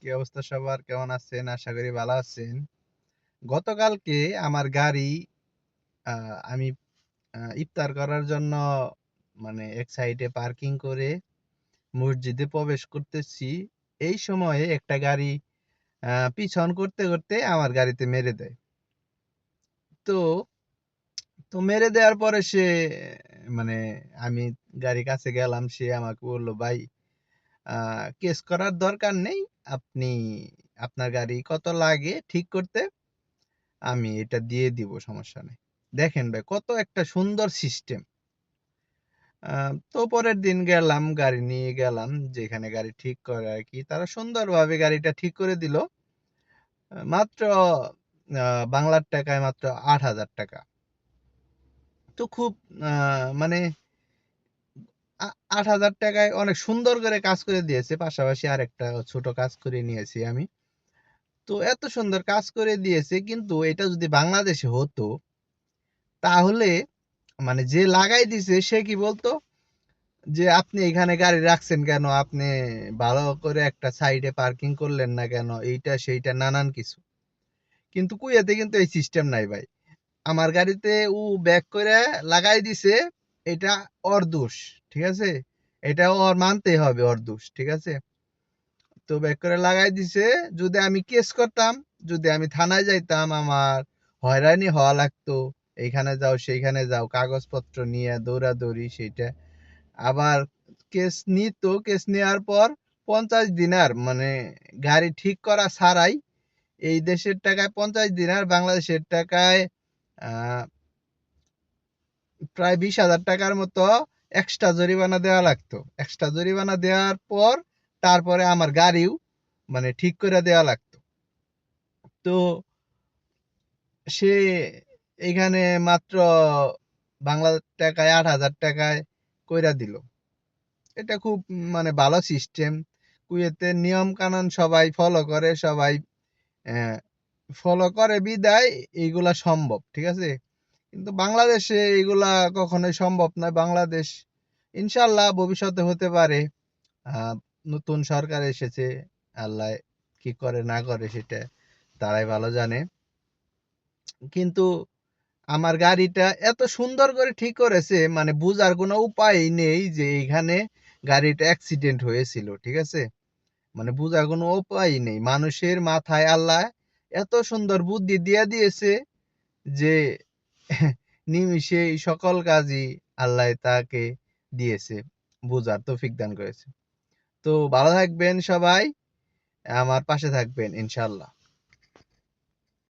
কি অবস্থা সবার? কেমন আছেন? আশা করি ভালো আছেন। গতকালকে আমার গাড়ি আমি ইফতার করার জন্য মানে এক সাইডে পার্কিং করে মসজিদে প্রবেশ করতেছি। এই সময়ে একটা গাড়ি পিছন করতে করতে আমার গাড়িতে মেরে দেয়। তো তো মেরে দেওয়ার পরে সে মানে আমি গাড়ির কাছে গেলাম, সে আমাকে বলল, ভাই কেস করার দরকার নেই। আপনি আপনার গাড়ি কত লাগে ঠিক করতে, আমি এটা দিয়ে দিব, সমস্যা নেই। দেখেন ভাই, কত একটা সুন্দর সিস্টেম। তো পরের দিন গেলাম, গাড়ি নিয়ে গেলাম যেখানে গাড়ি ঠিক করে আর কি, তারা সুন্দরভাবে গাড়িটা ঠিক করে দিল। মাত্র বাংলার টাকায় মাত্র ৮,০০০ টাকা। তো খুব মানে ৮,০০০ টাকায় অনেক সুন্দর করে কাজ করে দিয়েছে। পাশাপাশি আরেকটা ছোট কাজ করে নিয়েছি আমি। তো এত সুন্দর কাজ করে দিয়েছে, কিন্তু এটা যদি বাংলাদেশে হতো তাহলে মানে যে লাগাই দিছে সে কি বলতো, যে আপনি এখানে গাড়ি রাখছেন কেন, আপনি ভালো করে একটা সাইডে পার্কিং করলেন না কেন, এইটা সেইটা নানান কিছু। কিন্তু কুয়েতে কিন্তু এই সিস্টেম নাই ভাই। আমার গাড়িতে ও ব্যাক করে লাগাই দিছে, এটা ওর দোষ, ঠিক আছে? এটা ওর মানতেই হবে, ওর দোষ, ঠিক আছে? তো ব্যাক করে লাগাই দিছে। যদি আমি কেস করতাম, যদি আমি থানায় যাইতাম, আমার হয়রানি হওয়া লাগতো। এইখানে যাও সেইখানে যাও, কাগজপত্র নিয়ে দৌড়াদৌড়ি সেইটা। আবার কেস নিত, কেস নেওয়ার পর 50 দিন আর মানে গাড়ি ঠিক করা ছাড়াই এই দেশের টাকায় 50 দিন আর বাংলাদেশের টাকায় আহ, প্রায় 20,000 টাকার মতো এক্সট্রা জরিমানা দেওয়া লাগতো। এক্সট্রা জরিমানা দেওয়ার পর তারপরে আমার গাড়িও মানে ঠিক করে দেওয়া লাগতো। তো সে এখানে মাত্র বাংলা টাকায় 8,000 টাকায় কইরা দিল। এটা খুব মানে ভালো সিস্টেম। কুয়েতের নিয়ম কানুন সবাই ফলো করে, সবাই ফলো করে বিদায় এইগুলা সম্ভব, ঠিক আছে? কিন্তু বাংলাদেশে এইগুলা কখনোই সম্ভব নয়। বাংলাদেশ ইনশাল্লাহ ভবিষ্যতে হতে পারে। আহ, নতুন সরকার এসেছে, আল্লাহ কি করে না করে সেটা তারাই ভালো জানে। কিন্তু আমার গাড়িটা এত সুন্দর করে ঠিক করেছে, মানে বুঝার কোনো উপায় নেই যে এইখানে গাড়িটা অ্যাক্সিডেন্ট হয়েছিল, ঠিক আছে? মানে বুঝার কোনো উপায় নেই। মানুষের মাথায় আল্লাহ এত সুন্দর বুদ্ধি দিয়ে দিয়েছে যে নিমিষে এই সকল কাজই আল্লাহ তাকে দিয়েছে, বুঝার তৌফিক দান করেছে। তো ভালো থাকবেন সবাই, আমার পাশে থাকবেন ইনশাল্লাহ।